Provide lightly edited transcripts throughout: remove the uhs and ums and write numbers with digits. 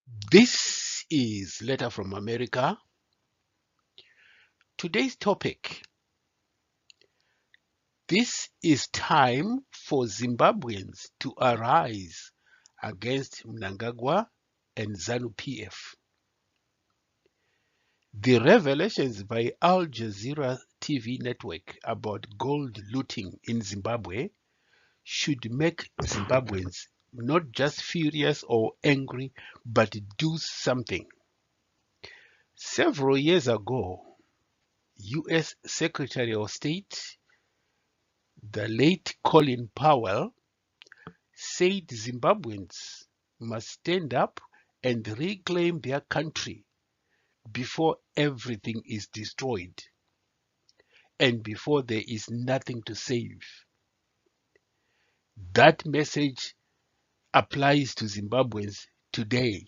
This is Letter from America. Today's topic: this is time for Zimbabweans to arise against Mnangagwa and ZANU-PF. The revelations by Al Jazeera TV network about gold looting in Zimbabwe should make Zimbabweans not just furious or angry, but do something. Several years ago, U.S. Secretary of State, the late Colin Powell, said Zimbabweans must stand up and reclaim their country before everything is destroyed and before there is nothing to save. That message applies to Zimbabweans today.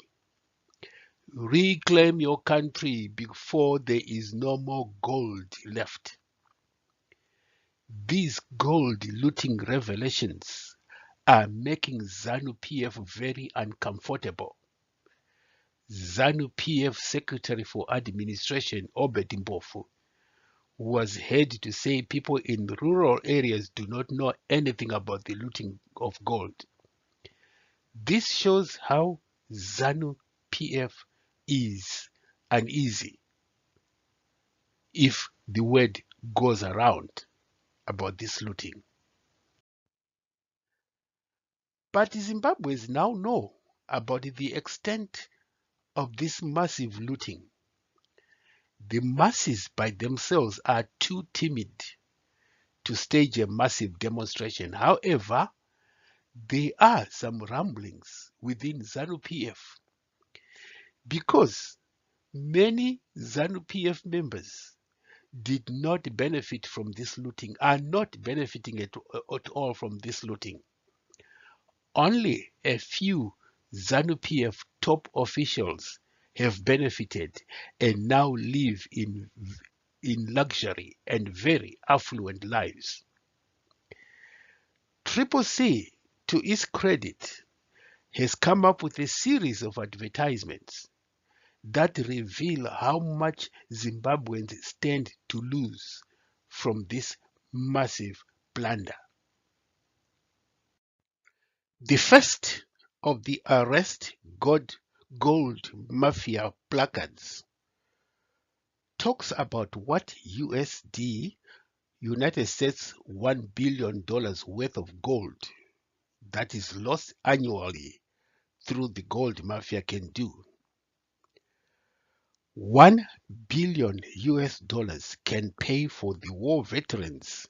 Reclaim your country before there is no more gold left. These gold looting revelations are making ZANU-PF very uncomfortable. ZANU-PF Secretary for Administration Obed Mbofu was heard to say people in rural areas do not know anything about the looting of gold. This shows how ZANU-PF is uneasy if the word goes around about this looting. But Zimbabweans now know about the extent of this massive looting. The masses by themselves are too timid to stage a massive demonstration. However, there are some rumblings within ZANU-PF because many ZANU-PF members did not benefit from this looting, are not benefiting at all from this looting. Only a few ZANU-PF top officials have benefited and now live in luxury and very affluent lives. Triple C, to its credit, has come up with a series of advertisements that reveal how much Zimbabweans stand to lose from this massive plunder. The first of the Arrest Gold Mafia placards talks about what United States $1 billion worth of gold that is lost annually through the gold mafia can do. $1 billion can pay for the war veterans,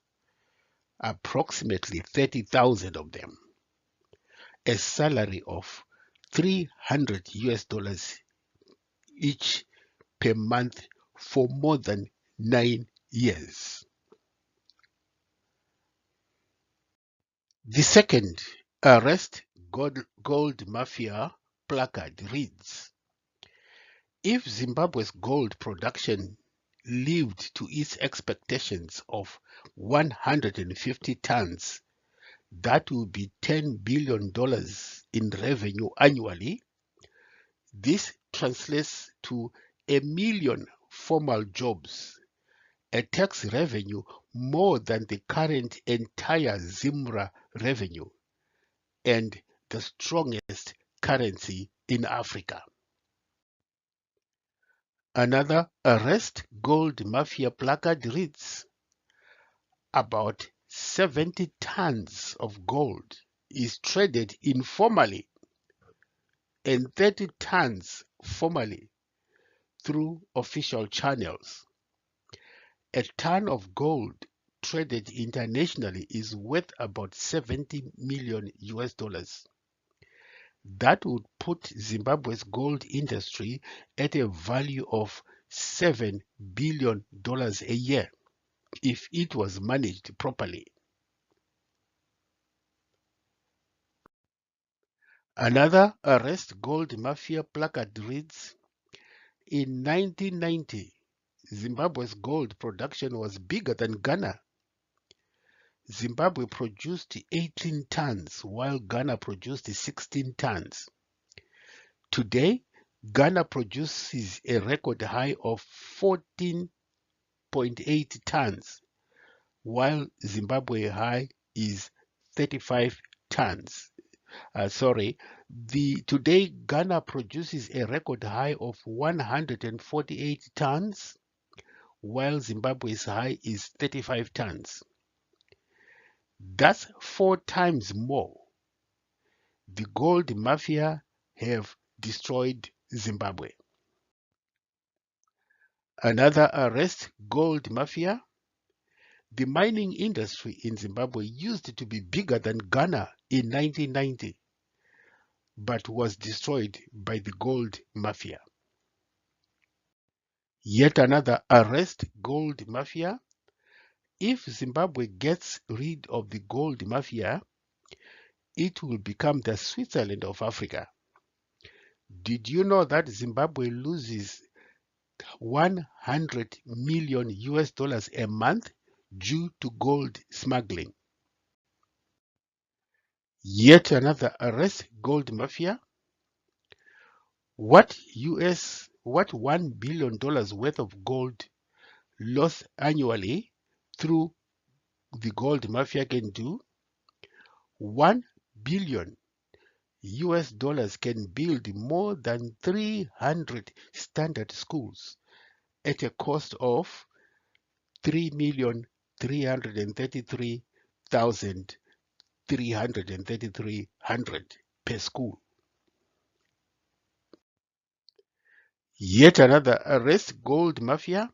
approximately 30,000 of them, a salary of $300 each per month for more than 9 years. The second Arrest Gold Mafia placard reads, if Zimbabwe's gold production lived to its expectations of 150 tons, that will be $10 billion in revenue annually. This translates to 1 million formal jobs, a tax revenue more than the current entire Zimra revenue, and the strongest currency in Africa. Another Arrest Gold Mafia placard reads, about 70 tons of gold is traded informally and 30 tons formally through official channels. A ton of gold traded internationally is worth about $70 million. That would put Zimbabwe's gold industry at a value of $7 billion a year if it was managed properly. Another Arrest Gold Mafia placard reads, in 1990, Zimbabwe's gold production was bigger than Ghana. Zimbabwe produced 18 tons while Ghana produced 16 tons. Today, Ghana produces a record high of 14.8 tons, while Zimbabwe high is 35 tons. Today Ghana produces a record high of 148 tons, while Zimbabwe's high is 35 tons. That's 4 times more. The gold mafia have destroyed Zimbabwe. Another arrest, gold mafia. The mining industry in Zimbabwe used to be bigger than Ghana in 1990, but was destroyed by the gold mafia. Yet another arrest, gold mafia. If Zimbabwe gets rid of the gold mafia, it will become the Switzerland of Africa. Did you know that Zimbabwe loses 100 million US dollars a month due to gold smuggling? Yet another arrest, gold mafia. What $1 billion worth of gold lost annually through the gold mafia can do? 1 billion US dollars can build more than 300 standard schools at a cost of 3,333,333 per school. Yet another arrest, gold mafia.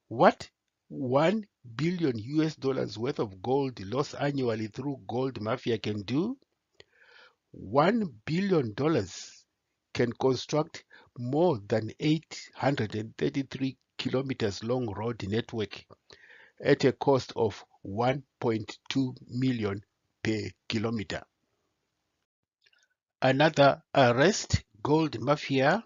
What 1 billion US dollars worth of gold lost annually through gold mafia can do? $1 billion can construct more than 833 kilometers long road network at a cost of 1.2 million per kilometer. Another arrest, gold mafia.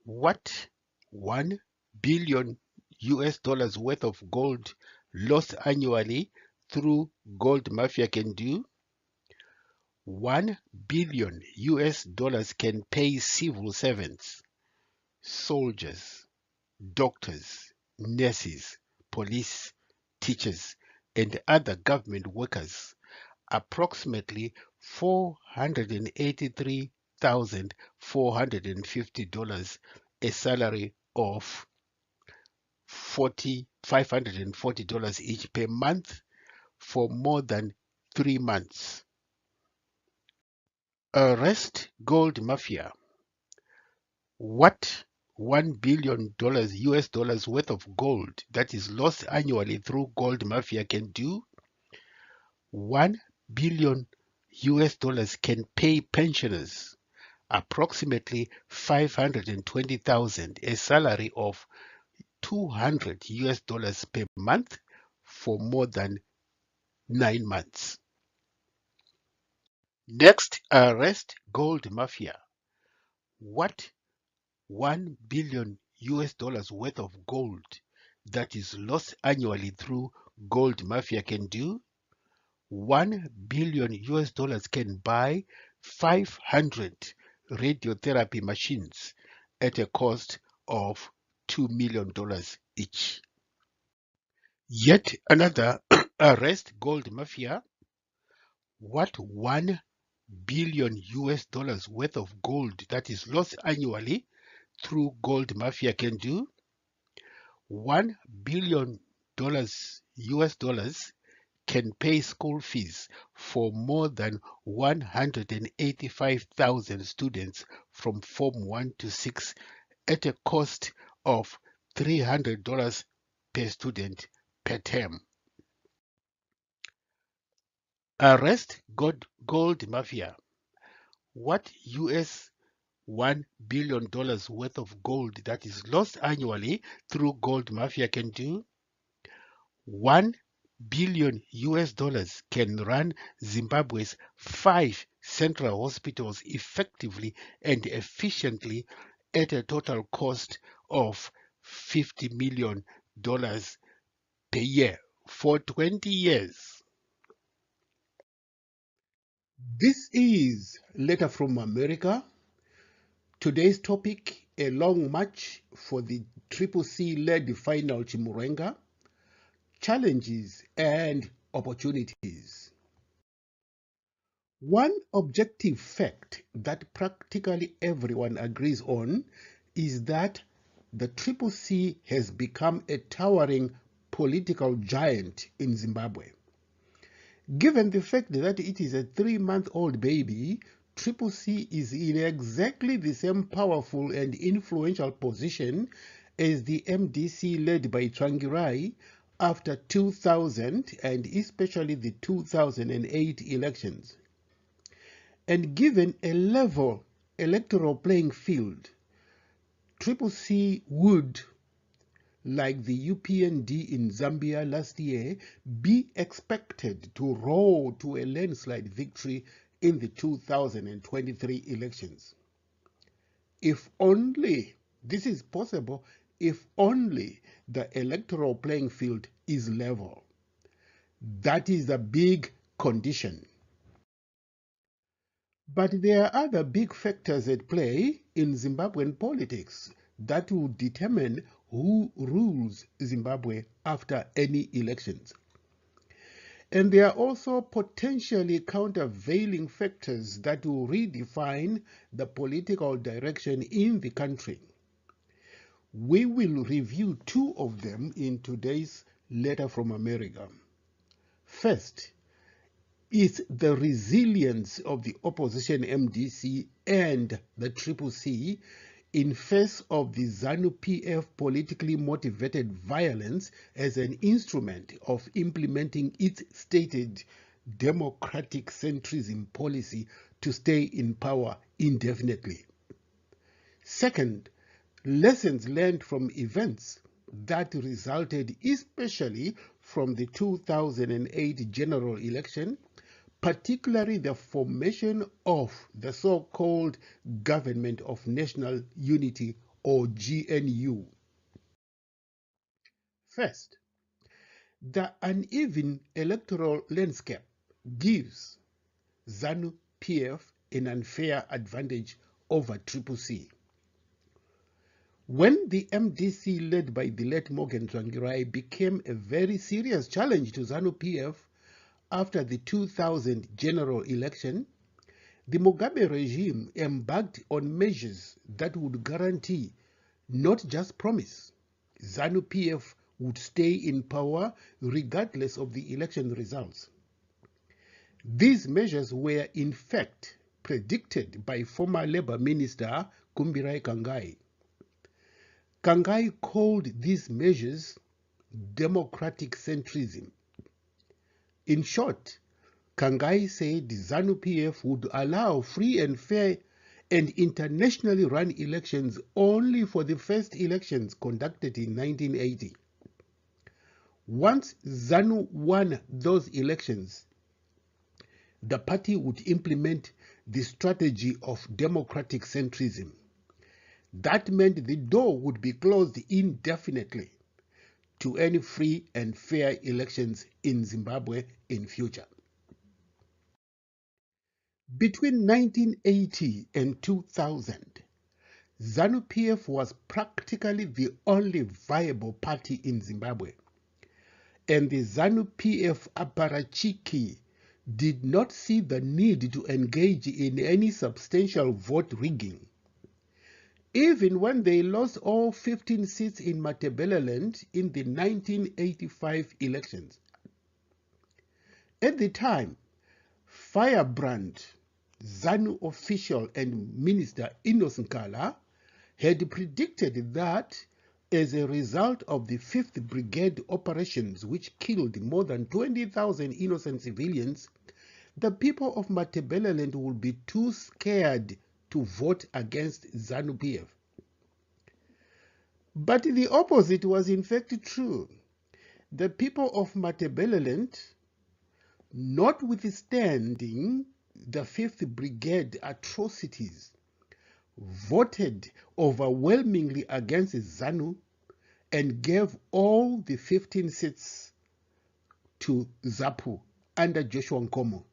What 1 billion US dollars worth of gold lost annually through gold mafia can do? 1 billion US dollars can pay civil servants, soldiers, doctors, nurses, police, teachers, and other government workers approximately $483,450, a salary of $540 each per month for more than 3 months. Arrest gold mafia. What $1 billion US dollars worth of gold that is lost annually through gold mafia can do? 1 billion US dollars can pay pensioners approximately 520,000, a salary of 200 US dollars per month for more than 9 months. Next, arrest gold mafia. What 1 billion US dollars worth of gold that is lost annually through gold mafia can do? 1 billion US dollars can buy 500 radiotherapy machines at a cost of $2 million each. Yet another arrest gold mafia. What 1 billion US dollars worth of gold that is lost annually through gold mafia can do? 1 billion US dollars can pay school fees for more than 185,000 students from Form 1 to 6 at a cost of $300 per student per term. Arrest gold mafia. What $1 billion worth of gold that is lost annually through gold mafia can do? 1 billion US dollars can run Zimbabwe's 5 central hospitals effectively and efficiently at a total cost of $50 million per year for 20 years. This is Letter from America. Today's topic, a long march for the Triple C-led final Chimurenga, challenges and opportunities. One objective fact that practically everyone agrees on is that the Triple C has become a towering political giant in Zimbabwe. Given the fact that it is a 3-month-old baby, Triple C is in exactly the same powerful and influential position as the MDC led by Tsvangirai after 2000 and especially the 2008 elections. And given a level electoral playing field, Triple C would, like the UPND in Zambia last year, be expected to roll to a landslide victory in the 2023 elections. If only this is possible, if only the electoral playing field is level. That is a big condition. But there are other big factors at play in Zimbabwean politics that will determine who rules Zimbabwe after any elections. And there are also potentially countervailing factors that will redefine the political direction in the country. We will review two of them in today's Letter from America. First, is the resilience of the opposition MDC and the Triple C in face of the ZANU-PF politically motivated violence as an instrument of implementing its stated democratic centrism policy to stay in power indefinitely. Second, lessons learned from events that resulted especially from the 2008 general election, particularly the formation of the so-called Government of National Unity, or GNU. First, the uneven electoral landscape gives ZANU-PF an unfair advantage over Triple C. When the MDC led by the late Morgan Tsvangirai became a very serious challenge to ZANU-PF after the 2000 general election, the Mugabe regime embarked on measures that would guarantee, not just promise, ZANU-PF would stay in power regardless of the election results. These measures were in fact predicted by former Labour Minister Kumbirai Kangai. Kangai called these measures democratic centrism. In short, Kangai said ZANU-PF would allow free and fair and internationally run elections only for the first elections conducted in 1980. Once ZANU won those elections, the party would implement the strategy of democratic centrism. That meant the door would be closed indefinitely to any free and fair elections in Zimbabwe in future. Between 1980 and 2000, ZANU-PF was practically the only viable party in Zimbabwe, and the ZANU-PF apparatchiki did not see the need to engage in any substantial vote rigging. Even when they lost all 15 seats in Matabeleland in the 1985 elections. At the time, Firebrand, ZANU official and Minister Innocent Kala, had predicted that as a result of the 5th Brigade operations which killed more than 20,000 innocent civilians, the people of Matabeleland would be too scared to vote against ZANU-PF. But the opposite was in fact true. The people of Matabeleland, notwithstanding the 5th Brigade atrocities, voted overwhelmingly against ZANU and gave all the 15 seats to ZAPU under Joshua Nkomo.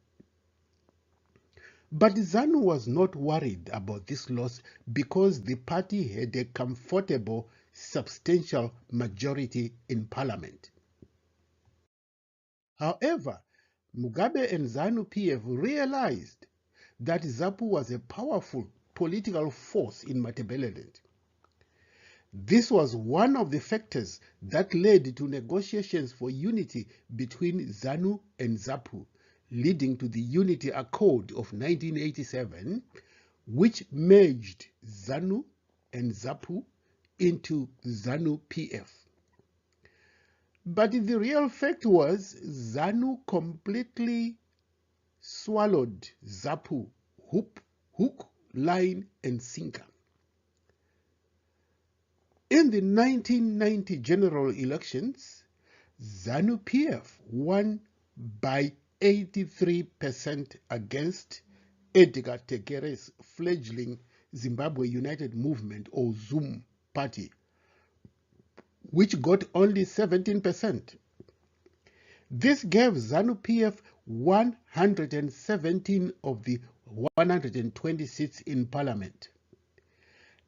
But ZANU was not worried about this loss because the party had a comfortable, substantial majority in parliament. However, Mugabe and ZANU-PF realized that ZAPU was a powerful political force in Matabeleland. This was one of the factors that led to negotiations for unity between ZANU and ZAPU, leading to the Unity Accord of 1987, which merged ZANU and ZAPU into ZANU-PF. But the real fact was ZANU completely swallowed ZAPU hook, line, and sinker. In the 1990 general elections, ZANU-PF won by 83% against Edgar Tekere's fledgling Zimbabwe United Movement, or ZUM party, which got only 17%. This gave ZANU-PF 117 of the 120 seats in parliament,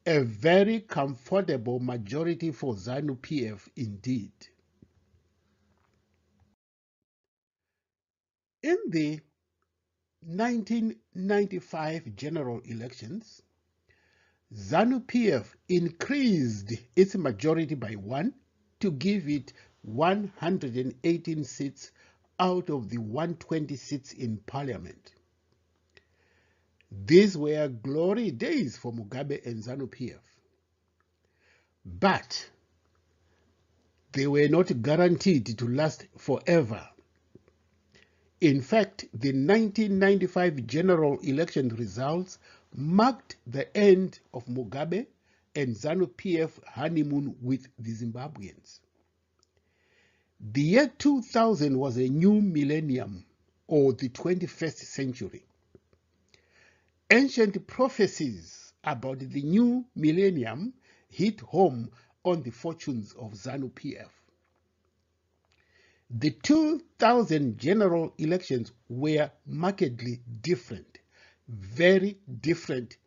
a very comfortable majority for ZANU-PF indeed. In the 1995 general elections, ZANU-PF increased its majority by 1 to give it 118 seats out of the 120 seats in parliament. These were glory days for Mugabe and ZANU-PF. But they were not guaranteed to last forever. In fact, the 1995 general election results marked the end of Mugabe and ZANU-PF honeymoon with the Zimbabweans. The year 2000 was a new millennium, or the 21st century. Ancient prophecies about the new millennium hit home on the fortunes of ZANU-PF. The 2000 general elections were markedly different, very different.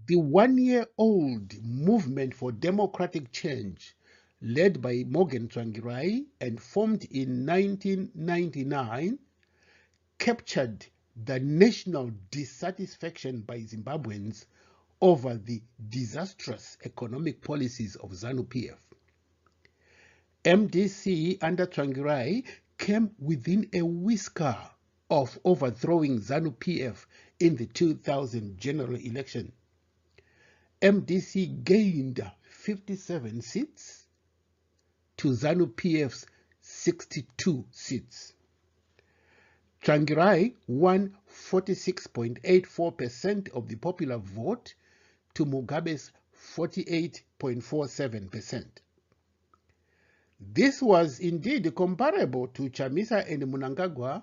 The one-year-old movement for democratic change, led by Morgan Tsvangirai and formed in 1999, captured the national dissatisfaction by Zimbabweans over the disastrous economic policies of ZANU-PF. MDC under Tsvangirai came within a whisker of overthrowing ZANU-PF in the 2000 general election. MDC gained 57 seats to ZANU-PF's 62 seats. Tsvangirai won 46.84% of the popular vote to Mugabe's 48.47%. This was indeed comparable to Chamisa and Mnangagwa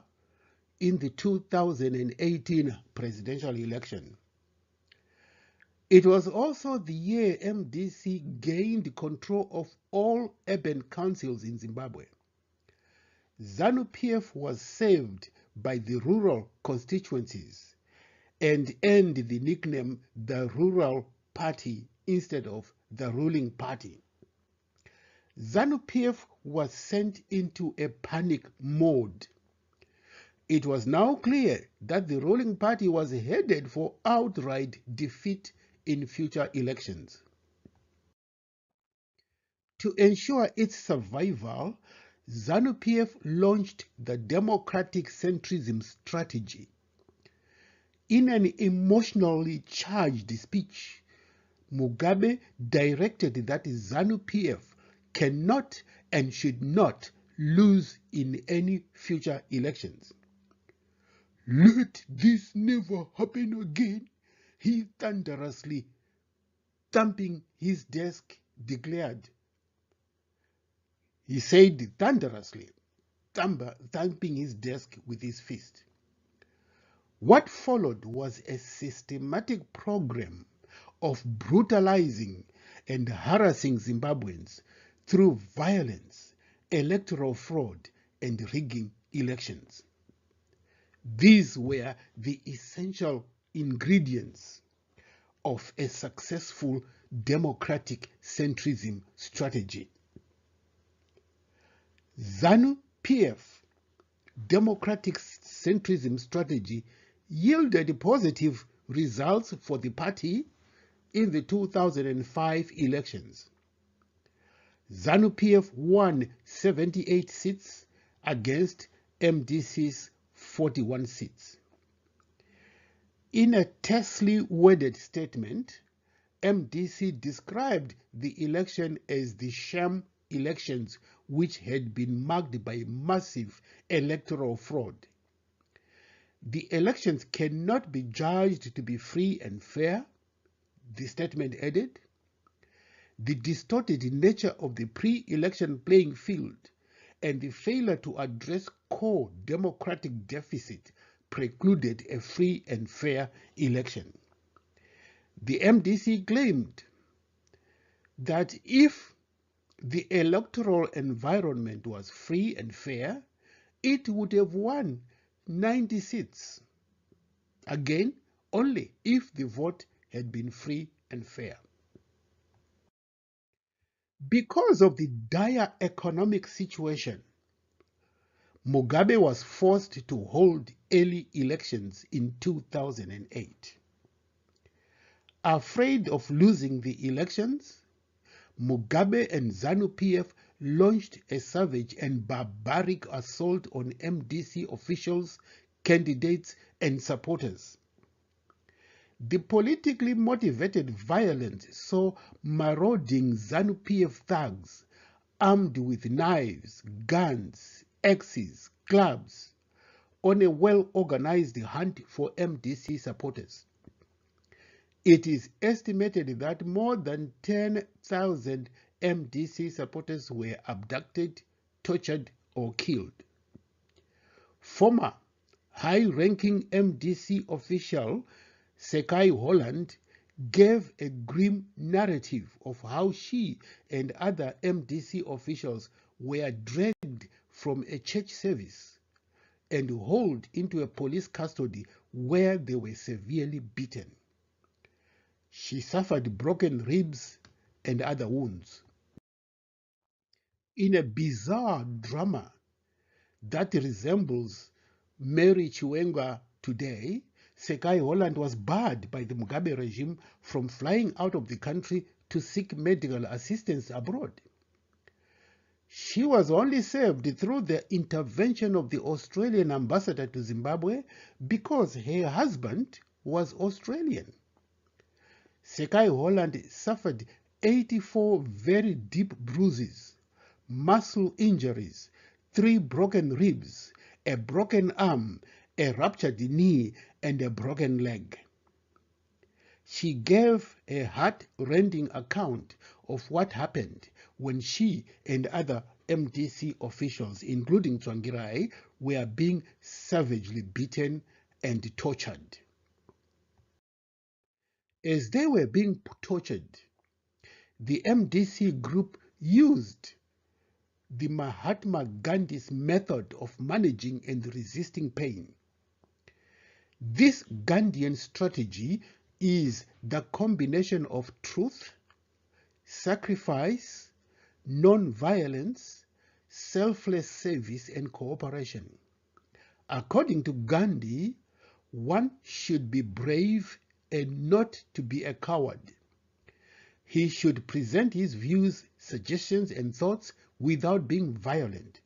in the 2018 presidential election. It was also the year MDC gained control of all urban councils in Zimbabwe. ZANU-PF was saved by the rural constituencies and earned the nickname the Rural Party instead of the ruling party. ZANU-PF was sent into a panic mode. It was now clear that the ruling party was headed for outright defeat in future elections. To ensure its survival, ZANU-PF launched the democratic centrism strategy. In an emotionally charged speech, Mugabe directed that ZANU-PF cannot and should not lose in any future elections. "Let this never happen again," he thunderously, thumping his desk, declared. He said thunderously, thumping his desk with his fist. What followed was a systematic program of brutalizing and harassing Zimbabweans through violence, electoral fraud, and rigging elections. These were the essential ingredients of a successful democratic centrism strategy. ZANU-PF democratic centrism strategy yielded positive results for the party in the 2005 elections. ZANU-PF won 78 seats against MDC's 41 seats. In a tersely worded statement, MDC described the election as the sham elections which had been marked by massive electoral fraud. The elections cannot be judged to be free and fair, the statement added. The distorted nature of the pre-election playing field and the failure to address core democratic deficit precluded a free and fair election. The MDC claimed that if the electoral environment was free and fair, it would have won 90 seats. Again, only if the vote had been free and fair. Because of the dire economic situation, Mugabe was forced to hold early elections in 2008. Afraid of losing the elections, Mugabe and ZANU-PF launched a savage and barbaric assault on MDC officials, candidates, and supporters. The politically motivated violence saw marauding ZANU-PF thugs armed with knives, guns, axes, clubs on a well-organized hunt for MDC supporters. It is estimated that more than 10,000 MDC supporters were abducted, tortured, or killed. Former high-ranking MDC official Sekai Holland gave a grim narrative of how she and other MDC officials were dragged from a church service and hauled into a police custody where they were severely beaten. She suffered broken ribs and other wounds. In a bizarre drama that resembles Mary Chiwenga today, Sekai Holland was barred by the Mugabe regime from flying out of the country to seek medical assistance abroad. She was only saved through the intervention of the Australian ambassador to Zimbabwe because her husband was Australian. Sekai Holland suffered 84 very deep bruises, muscle injuries, 3 broken ribs, a broken arm, a ruptured knee, and a broken leg. She gave a heart-rending account of what happened when she and other MDC officials, including Tsvangirai, were being savagely beaten and tortured. As they were being tortured, the MDC group used the Mahatma Gandhi's method of managing and resisting pain. This Gandhian strategy is the combination of truth, sacrifice, non-violence, selfless service, and cooperation. According to Gandhi, one should be brave and not to be a coward. He should present his views, suggestions, and thoughts without being violent.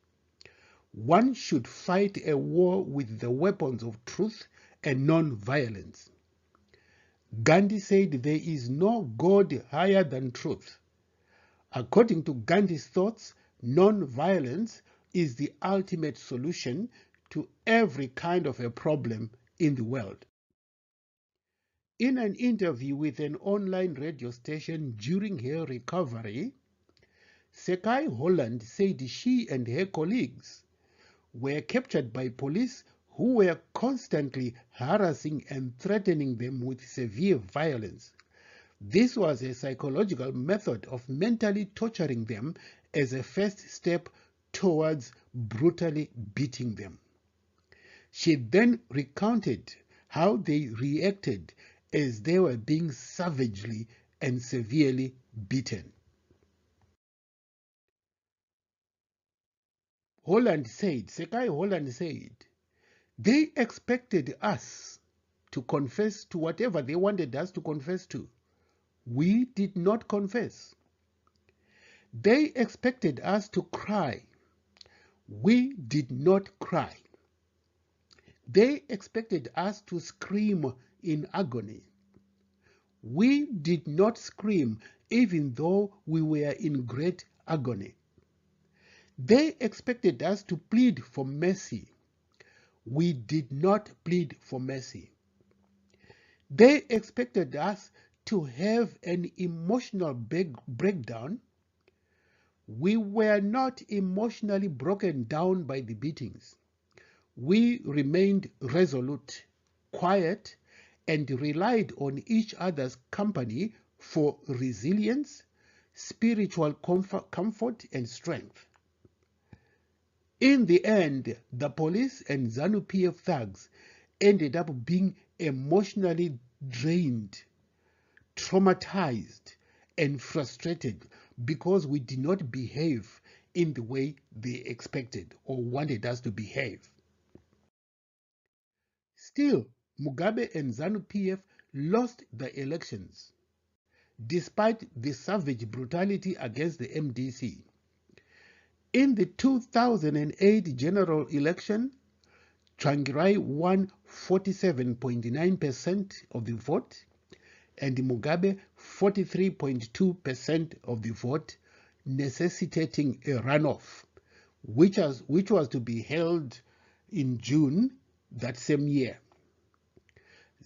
One should fight a war with the weapons of truth and non-violence. Gandhi said there is no God higher than truth. According to Gandhi's thoughts, non-violence is the ultimate solution to every kind of a problem in the world. In an interview with an online radio station during her recovery, Sekai Holland said she and her colleagues were captured by police who were constantly harassing and threatening them with severe violence. This was a psychological method of mentally torturing them as a first step towards brutally beating them. She then recounted how they reacted as they were being savagely and severely beaten. Sekai Holland said, they expected us to confess to whatever they wanted us to confess to. We did not confess. They expected us to cry. We did not cry. They expected us to scream in agony. We did not scream even though we were in great agony. They expected us to plead for mercy. We did not plead for mercy. They expected us to have an emotional breakdown. We were not emotionally broken down by the beatings. We remained resolute, quiet, and relied on each other's company for resilience, spiritual comfort, and strength. In the end, the police and ZANU-PF thugs ended up being emotionally drained, traumatized, and frustrated because we did not behave in the way they expected or wanted us to behave. Still, Mugabe and ZANU-PF lost the elections, despite the savage brutality against the MDC. In the 2008 general election, Tsvangirai won 47.9% of the vote and Mugabe 43.2% of the vote, necessitating a runoff, which was to be held in June that same year.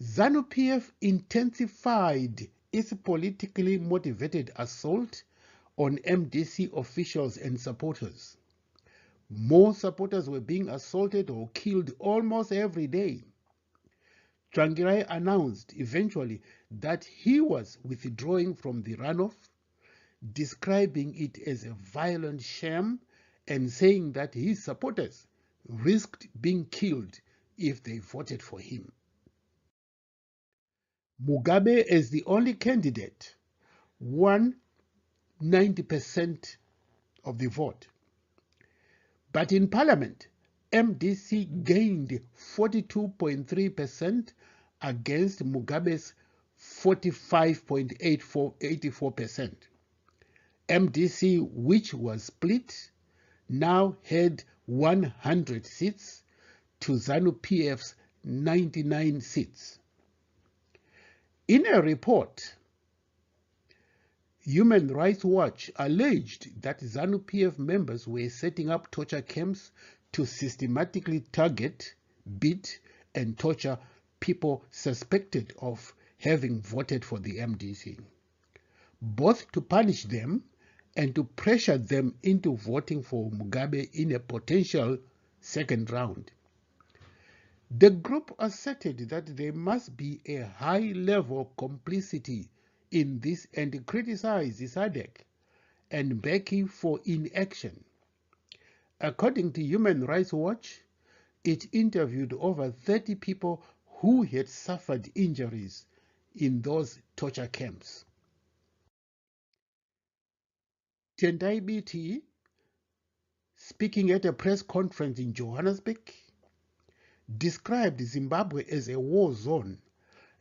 ZANU-PF intensified its politically motivated assault on MDC officials and supporters. More supporters were being assaulted or killed almost every day. Tsvangirai announced eventually that he was withdrawing from the runoff, describing it as a violent sham and saying that his supporters risked being killed if they voted for him. Mugabe, as the only candidate, won 90% of the vote. But in parliament, MDC gained 42.3% against Mugabe's 45.84%. MDC, which was split, now had 100 seats to ZANU-PF's 99 seats. In a report, Human Rights Watch alleged that ZANU-PF members were setting up torture camps to systematically target, beat, and torture people suspected of having voted for the MDC, both to punish them and to pressure them into voting for Mugabe in a potential second round. The group asserted that there must be a high-level complicity in this and criticized SADC and Beki for inaction. According to Human Rights Watch, it interviewed over 30 people who had suffered injuries in those torture camps. Tendai Biti, speaking at a press conference in Johannesburg, described Zimbabwe as a war zone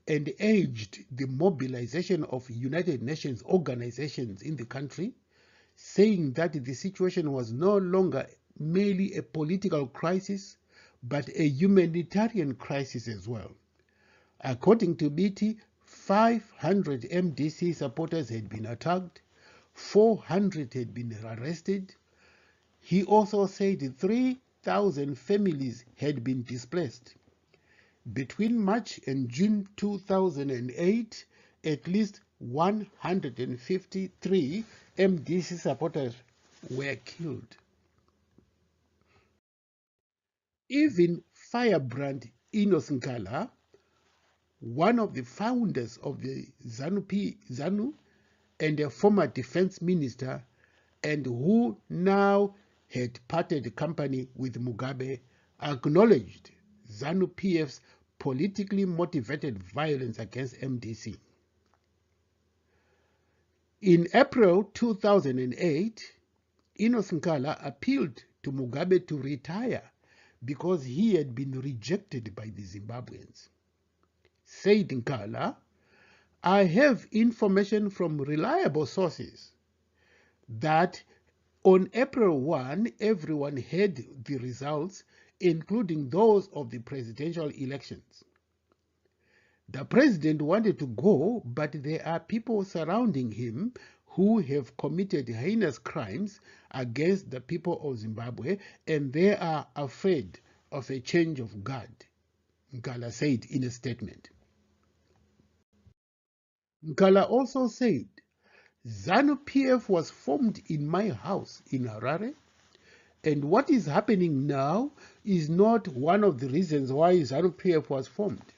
and urged the mobilization of United Nations organizations in the country, saying that the situation was no longer merely a political crisis, but a humanitarian crisis as well. According to Biti, 500 MDC supporters had been attacked, 400 had been arrested. He also said 3,000 families had been displaced. Between March and June 2008, at least 153 MDC supporters were killed. Even Firebrand Inoskala, one of the founders of the ZANU and a former defense minister, and who now had parted company with Mugabe, acknowledged ZANU-PF's politically motivated violence against MDC. In April 2008, Enos Nkala appealed to Mugabe to retire because he had been rejected by the Zimbabweans. Said Nkala, "I have information from reliable sources that on April 1, everyone heard the results, including those of the presidential elections. The president wanted to go, but there are people surrounding him who have committed heinous crimes against the people of Zimbabwe, and they are afraid of a change of guard," Nkala said in a statement. Nkala also said, "ZANU-PF was formed in my house in Harare, and what is happening now is not one of the reasons why ZANU-PF was formed.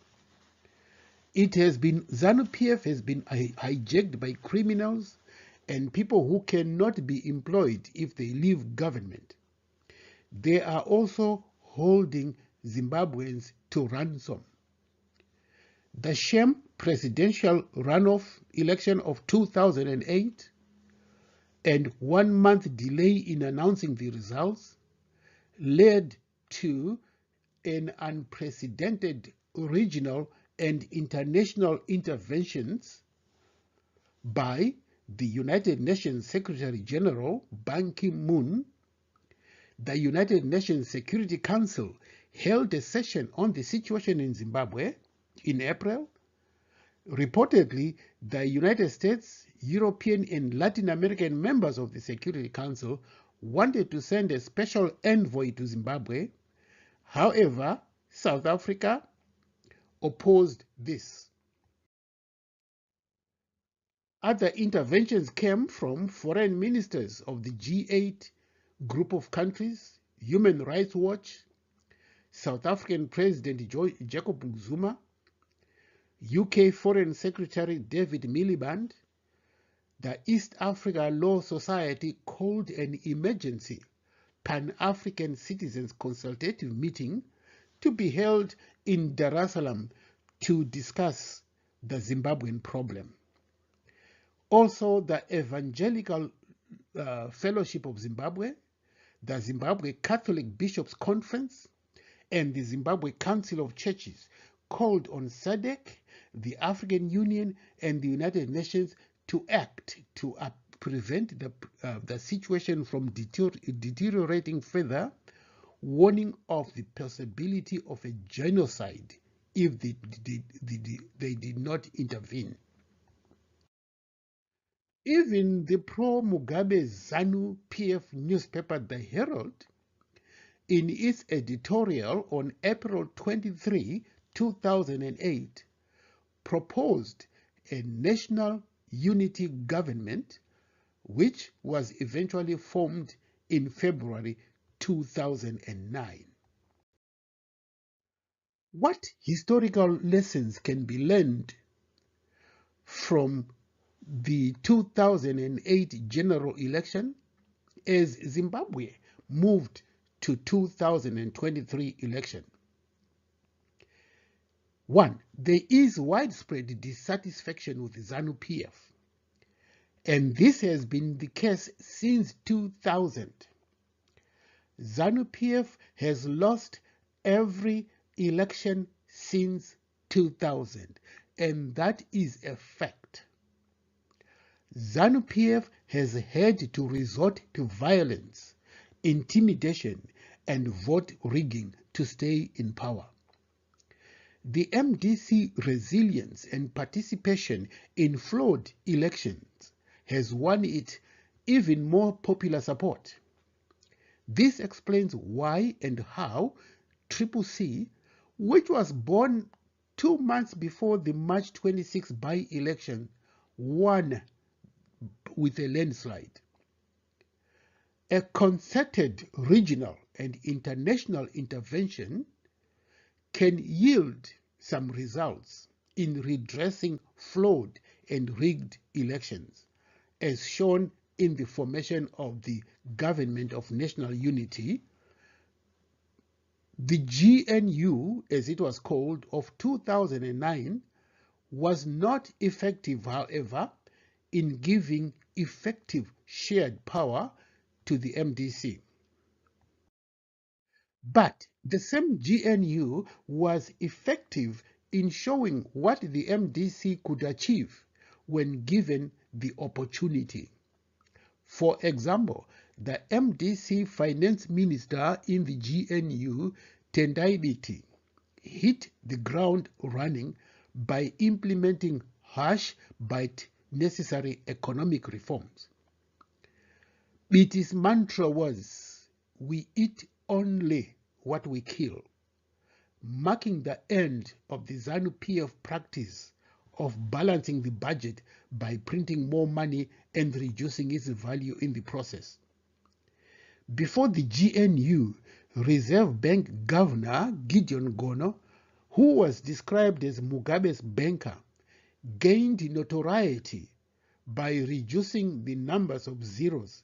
ZANU-PF has been hijacked by criminals and people who cannot be employed if they leave government. They are also holding Zimbabweans to ransom. The sham presidential runoff election of 2008 and 1 month delay in announcing the results led to an unprecedented regional and international interventions by the United Nations Secretary General Ban Ki-moon. The United Nations Security Council held a session on the situation in Zimbabwe in April. Reportedly, the United States, European, and Latin American members of the Security Council wanted to send a special envoy to Zimbabwe. However, South Africa opposed this. Other interventions came from foreign ministers of the G8 group of countries, Human Rights Watch, South African President Jacob Zuma, UK Foreign Secretary David Miliband. The East Africa Law Society called an emergency Pan-African Citizens Consultative meeting to be held in Dar es Salaam to discuss the Zimbabwean problem. Also, the Evangelical Fellowship of Zimbabwe, the Zimbabwe Catholic Bishops' Conference, and the Zimbabwe Council of Churches called on SADC, the African Union, and the United Nations to act to prevent the situation from deteriorating further, warning of the possibility of a genocide if they did not intervene. Even the pro-Mugabe ZANU-PF newspaper The Herald, in its editorial on April 23, 2008, proposed a national unity government, which was eventually formed in February 2009. What historical lessons can be learned from the 2008 general election as Zimbabwe moved to 2023 election? 1. There is widespread dissatisfaction with ZANU-PF, and this has been the case since 2000. ZANU-PF has lost every election since 2000, and that is a fact. ZANU-PF has had to resort to violence, intimidation, and vote rigging to stay in power. The MDC resilience and participation in flawed elections has won it even more popular support. This explains why and how CCC, which was born 2 months before the March 26 by-election, won with a landslide. A concerted regional and international intervention can yield some results in redressing flawed and rigged elections, as shown in the formation of the Government of National Unity The GNU, as it was called, of 2009 was not effective, however, in giving effective shared power to the MDC. But the same GNU was effective in showing what the MDC could achieve when given the opportunity. For example, the MDC finance minister in the GNU, Tendai Biti, hit the ground running by implementing harsh but necessary economic reforms. Biti's mantra was, "We eat only what we kill," marking the end of the ZANU-PF practice of balancing the budget by printing more money and reducing its value in the process. Before the GNU, Reserve Bank Governor Gideon Gono, who was described as Mugabe's banker, gained notoriety by reducing the numbers of zeros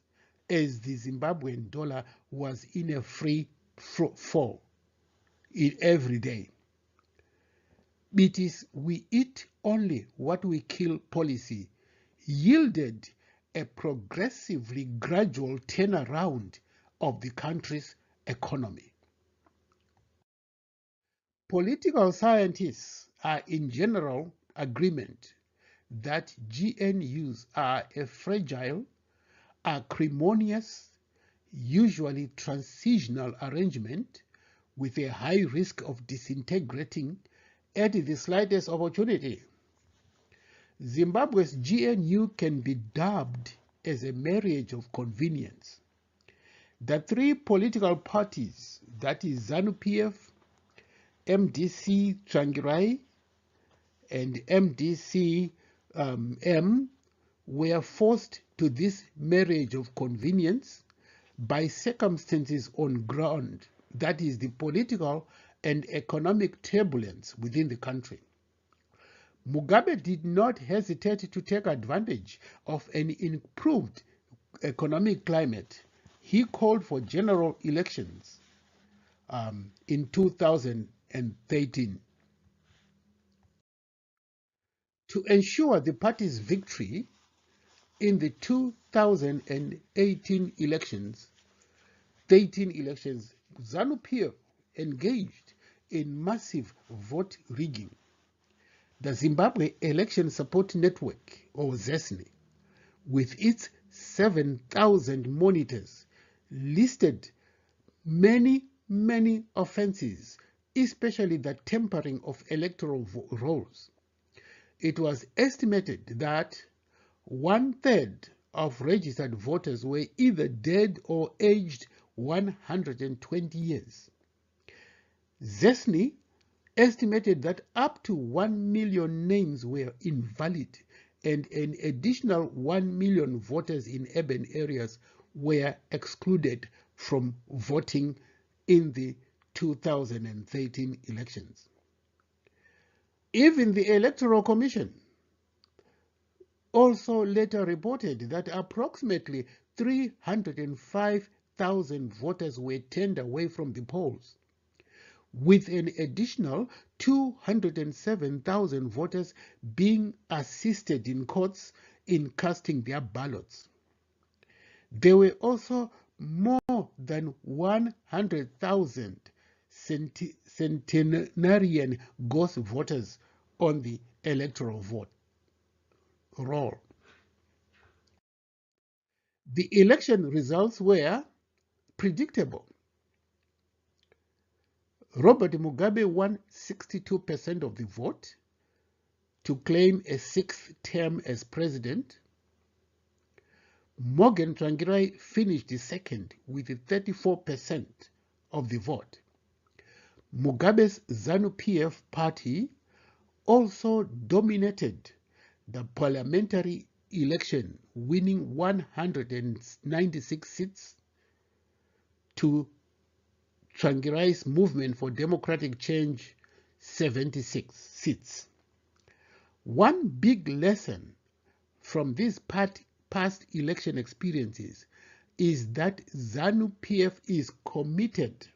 as the Zimbabwean dollar was in a free fall every day. It is "we eat only what we kill" policy yielded a progressively gradual turnaround of the country's economy. Political scientists are in general agreement that GNUs are a fragile, acrimonious, usually transitional arrangement with a high risk of disintegrating at the slightest opportunity. Zimbabwe's GNU can be dubbed as a marriage of convenience. The three political parties, that is ZANU-PF, MDC Tsvangirai, and MDC were forced to this marriage of convenience by circumstances on ground, that is the political and economic turbulence within the country. Mugabe did not hesitate to take advantage of an improved economic climate. He called for general elections in 2013. To ensure the party's victory in the 2018 elections, ZANU-PF engaged in massive vote rigging. The Zimbabwe Election Support Network, or ZESNI, with its 7,000 monitors, listed many offenses, especially the tampering of electoral rolls. It was estimated that 1/3 of registered voters were either dead or aged 120 years. ZESNI estimated that up to 1 million names were invalid and an additional 1 million voters in urban areas were excluded from voting in the 2013 elections. Even the Electoral Commission also later reported that approximately 305,000 voters were turned away from the polls, with an additional 207,000 voters being assisted in courts in casting their ballots. There were also more than 100,000 centenarian ghost voters on the electoral vote roll. The election results were predictable. Robert Mugabe won 62% of the vote to claim a sixth term as president. Morgan Tsvangirai finished second with 34% of the vote. Mugabe's ZANU-PF party also dominated the parliamentary election, winning 196 seats to Tsvangirai's Movement for Democratic Change 76 seats. One big lesson from these past election experiences is that ZANU-PF is committed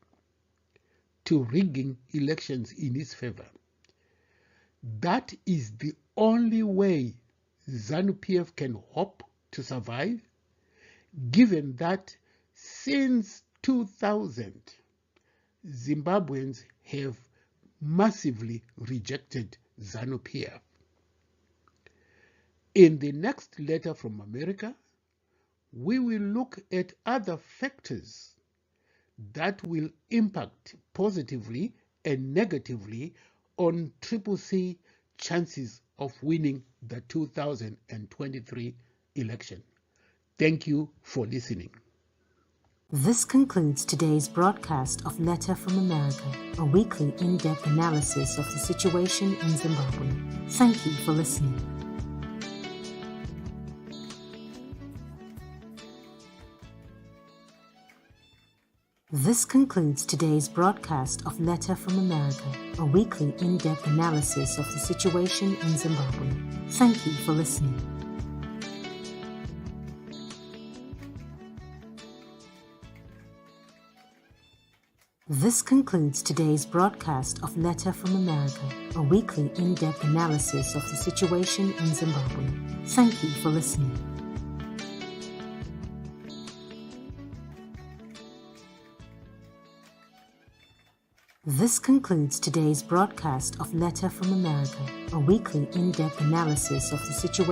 to rigging elections in its favor. That is the only way ZANU-PF can hope to survive, given that since 2000, Zimbabweans have massively rejected ZANU-PF. In the next letter from America, we will look at other factors that will impact positively and negatively on CCC chances of winning the 2023 election. Thank you for listening. This concludes today's broadcast of Letter from America, a weekly in-depth analysis of the situation in Zimbabwe. Thank you for listening. This concludes today's broadcast of Letter from America, a weekly in-depth analysis of the situation in Zimbabwe. Thank you for listening. This concludes today's broadcast of Letter from America, a weekly in-depth analysis of the situation in Zimbabwe. Thank you for listening. This concludes today's broadcast of Letter from America, a weekly in-depth analysis of the situation